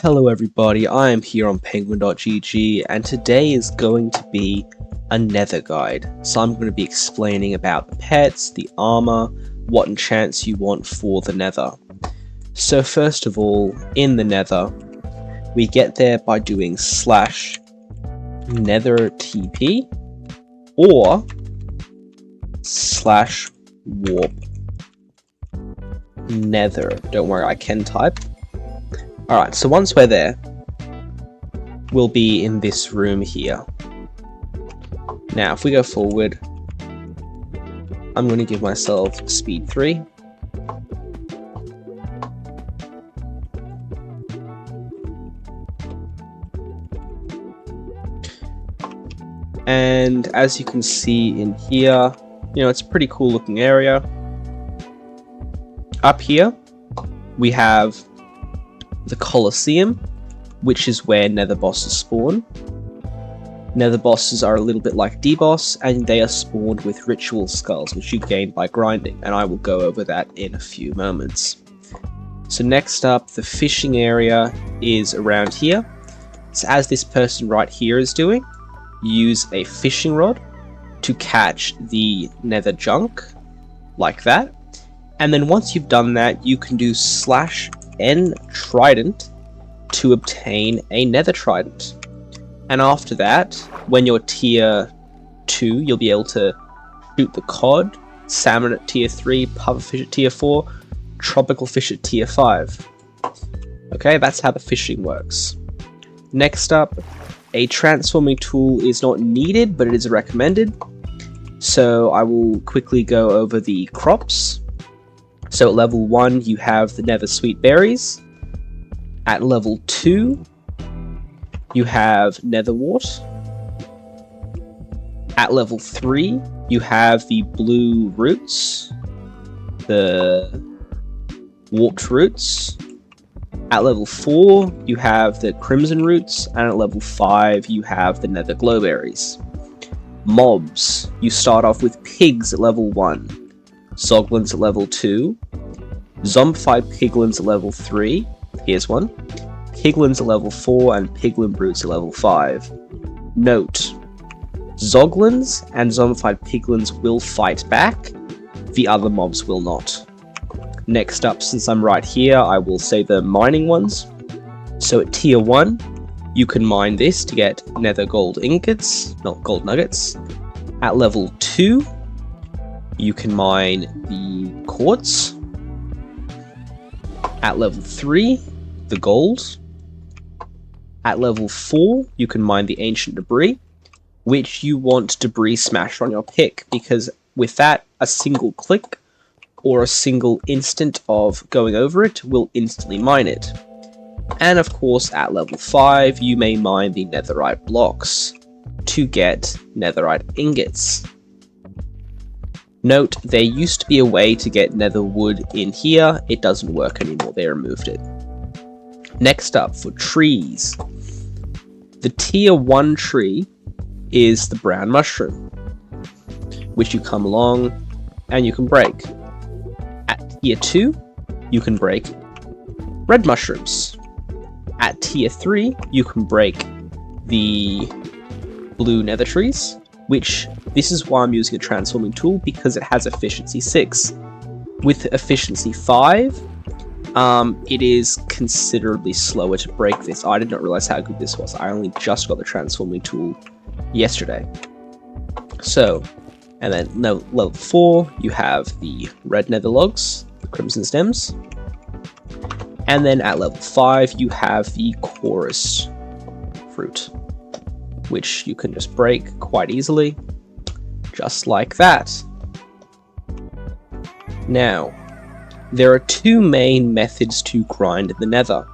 Hello everybody, I am here on penguin.gg and today is going to be a Nether guide. So I'm going to be explaining about the pets, the armor, what enchants you want for the Nether. So first of all, in the Nether, we get there by doing /nether-tp or /warp nether. Don't worry, I can type. Alright, so once we're there, we'll be in this room here. Now, if we go forward, I'm going to give myself speed 3. And as you can see in here, it's a pretty cool looking area. Up here, we have the Colosseum, which is where Nether bosses spawn. Nether bosses are a little bit like D-Boss, and they are spawned with ritual skulls, which you gain by grinding, and I will go over that in a few moments. So next up, the fishing area is around here. So as this person right here is doing, use a fishing rod to catch the Nether junk, like that. And then once you've done that, you can do /N trident to obtain a Nether trident. And after that, when you're tier 2, you'll be able to shoot the cod, salmon at tier 3, pufferfish at tier 4, tropical fish at tier 5. Okay, that's how the fishing works. Next up, a transforming tool is not needed, but it is recommended. So I will quickly go over the crops. So at level 1, you have the Nether Sweet Berries. At level 2, you have Netherwort. At level 3, you have the Blue Roots, the Warped Roots. At level 4, you have the Crimson Roots, and at level 5, you have the Nether Glowberries. Mobs. You start off with pigs at level 1. Zoglins at level 2, zombified piglins at level 3, here's one, piglins at level 4, and piglin brutes at level 5. Note, zoglins and zombified piglins will fight back, the other mobs will not. Next up, since I'm right here, I will say the mining ones. So at tier 1, you can mine this to get nether gold ingots, not gold nuggets. At level 2, you can mine the quartz. At level 3, the gold. At level 4, you can mine the ancient debris, which you want debris smashed on your pick, because with that, a single click or a single instant of going over it will instantly mine it. And of course, at level 5, you may mine the netherite blocks to get netherite ingots. Note, there used to be a way to get nether wood in here. It doesn't work anymore, they removed it. Next up, for trees. The tier 1 tree is the brown mushroom, which you come along and you can break. At tier 2, you can break red mushrooms. At tier 3, you can break the blue nether trees, which this is why I'm using a transforming tool, because it has efficiency 6. With efficiency 5, it is considerably slower to break this. I did not realize how good this was. I only just got the transforming tool yesterday. So, and then level 4, you have the red nether logs, the crimson stems. And then at level 5, you have the chorus fruit, which you can just break quite easily, just like that. Now, there are 2 main methods to grind in the Nether.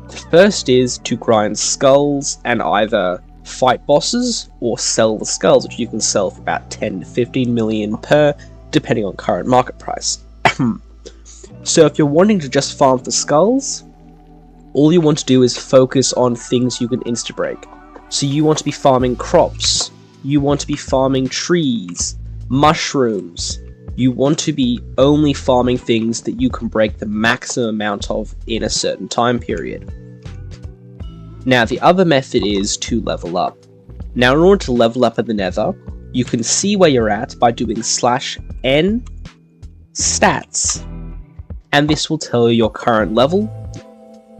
The first is to grind skulls and either fight bosses or sell the skulls, which you can sell for about 10 to 15 million per, depending on current market price. So if you're wanting to just farm for skulls, all you want to do is focus on things you can insta-break. So you want to be farming crops, you want to be farming trees, mushrooms, you want to be only farming things that you can break the maximum amount of in a certain time period. Now, the other method is to level up. Now, in order to level up in the Nether, you can see where you're at by doing /n stats. And this will tell you your current level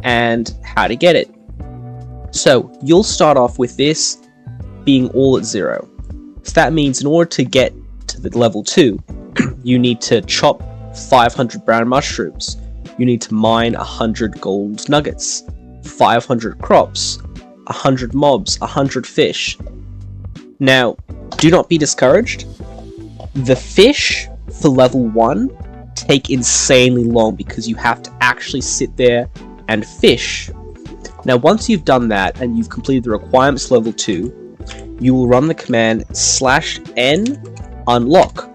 and how to get it. So, you'll start off with this being all at 0. So that means in order to get to the level 2, you need to chop 500 brown mushrooms. You need to mine 100 gold nuggets, 500 crops, 100 mobs, 100 fish. Now, do not be discouraged. The fish for level 1 take insanely long because you have to actually sit there and fish. Now, once you've done that and you've completed the requirements for level 2, you will run the command /n unlock,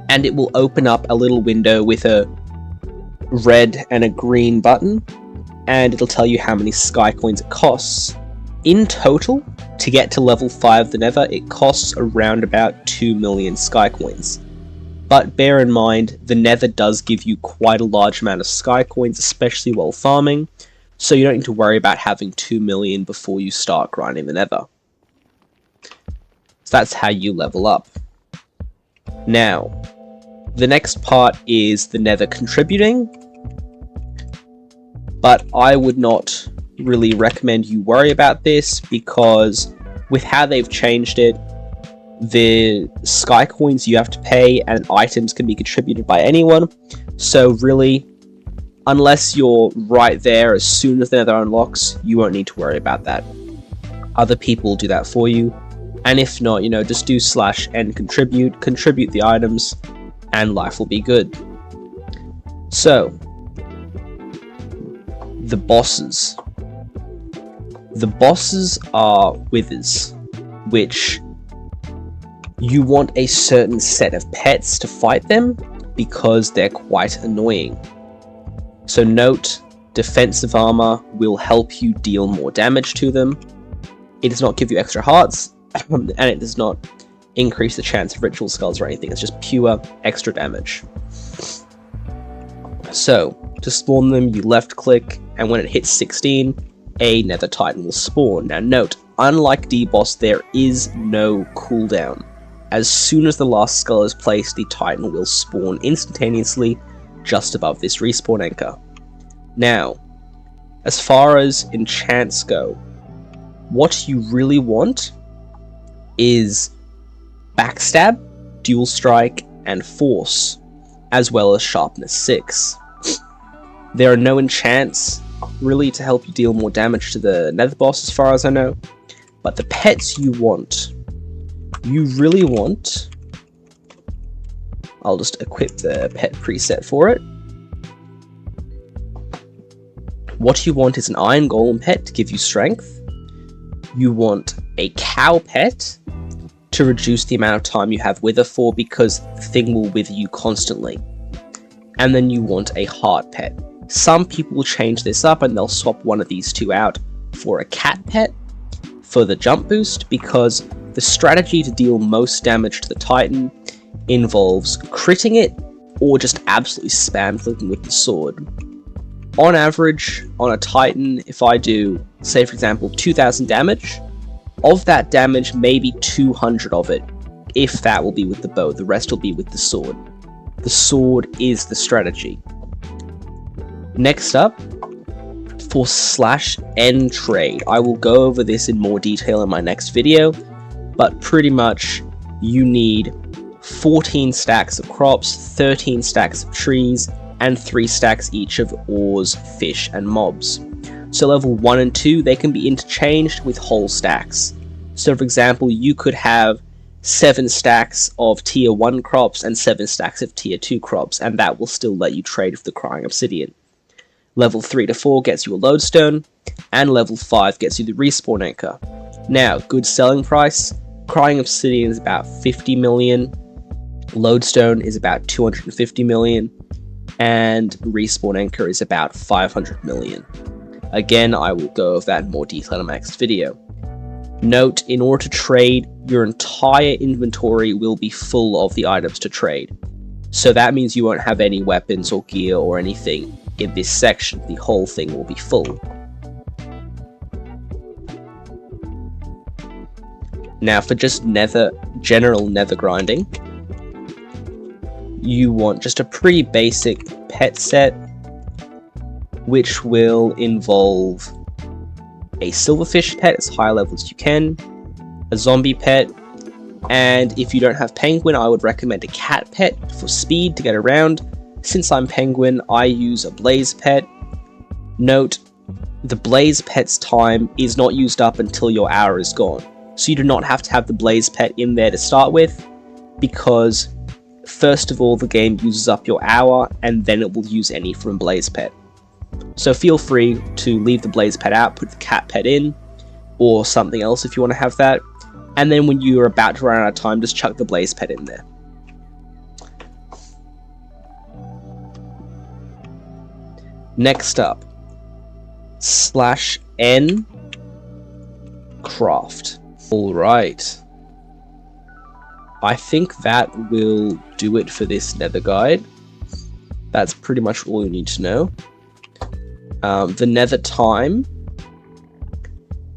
and it will open up a little window with a red and a green button, and it'll tell you how many sky coins it costs. In total, to get to level 5 of the Nether, it costs around about 2 million sky coins. But bear in mind, the Nether does give you quite a large amount of sky coins, especially while farming, so you don't need to worry about having 2 million before you start grinding the Nether. So that's how you level up. Now, the next part is the Nether contributing, but I would not really recommend you worry about this because with how they've changed it, the sky coins you have to pay and items can be contributed by anyone, so really, unless you're right there as soon as the Nether unlocks, you won't need to worry about that. Other people will do that for you, and if not, just do /n contribute the items, and life will be good. So, the bosses. The bosses are withers, which you want a certain set of pets to fight them because they're quite annoying. So note, defensive armor will help you deal more damage to them. It does not give you extra hearts, and it does not increase the chance of ritual skulls or anything. It's just pure extra damage. So, to spawn them, you left click, and when it hits 16, a Nether Titan will spawn. Now note, unlike D-Boss, there is no cooldown. As soon as the last skull is placed, the Titan will spawn instantaneously just above this respawn anchor. Now, as far as enchants go, what you really want is Backstab, Dual Strike, and Force, as well as Sharpness 6. There are no enchants really to help you deal more damage to the Nether boss as far as I know, but the pets you really want, I'll just equip the pet preset for it. What you want is an Iron Golem pet to give you strength. You want a cow pet to reduce the amount of time you have wither for because the thing will wither you constantly. And then you want a heart pet. Some people will change this up and they'll swap one of these two out for a cat pet for the jump boost, because the strategy to deal most damage to the Titan involves critting it or just absolutely spam clicking with the sword. On average, on a Titan, if I do, say for example, 2000 damage, of that damage, maybe 200 of it, if that, will be with the bow, the rest will be with the sword. The sword is the strategy. Next up, for /n trade, I will go over this in more detail in my next video, but pretty much you need 14 stacks of crops, 13 stacks of trees, and 3 stacks each of ores, fish, and mobs. So level 1 and 2, they can be interchanged with whole stacks. So for example, you could have 7 stacks of tier 1 crops and 7 stacks of tier 2 crops, and that will still let you trade for the Crying Obsidian. Level 3 to 4 gets you a lodestone, and level 5 gets you the respawn anchor. Now, good selling price, Crying Obsidian is about 50 million, lodestone is about 250 million, and respawn anchor is about 500 million. Again, I will go over that in more detail in my next video. Note, in order to trade, your entire inventory will be full of the items to trade. So that means you won't have any weapons or gear or anything in this section. The whole thing will be full. Now for just general nether grinding, you want just a pretty basic pet set, which will involve a silverfish pet as high level as you can, a zombie pet, and if you don't have penguin, I would recommend a cat pet for speed to get around. Since I'm penguin, I use a blaze pet. Note, the blaze pet's time is not used up until your hour is gone. So you do not have to have the blaze pet in there to start with, because first of all the game uses up your hour and then it will use any from blaze pet. So feel free to leave the blaze pet out, put the cat pet in, or something else if you want to have that. And then when you're about to run out of time, just chuck the blaze pet in there. Next up, /n craft. Alright. I think that will do it for this nether guide. That's pretty much all you need to know. The nether time,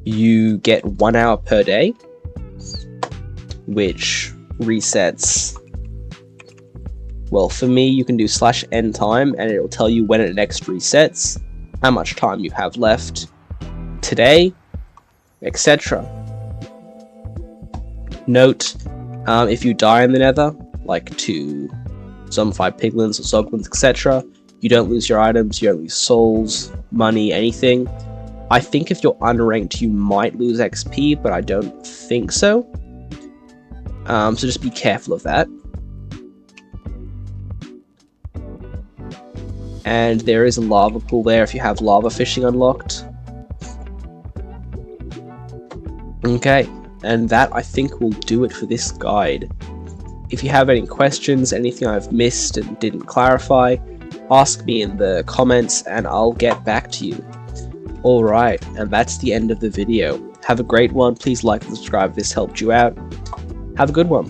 you get 1 hour per day, which resets. Well, for me, you can do /n time, and it'll tell you when it next resets, how much time you have left today, etc. Note, if you die in the nether, like to zombified piglins or zoglins, etc., you don't lose your items, you don't lose souls, money, anything. I think if you're unranked, you might lose XP, but I don't think so. So just be careful of that. And there is a lava pool there if you have lava fishing unlocked. Okay, and that I think will do it for this guide. If you have any questions, anything I've missed and didn't clarify, ask me in the comments and I'll get back to you. Alright, and that's the end of the video. Have a great one, please like and subscribe if this helped you out. Have a good one.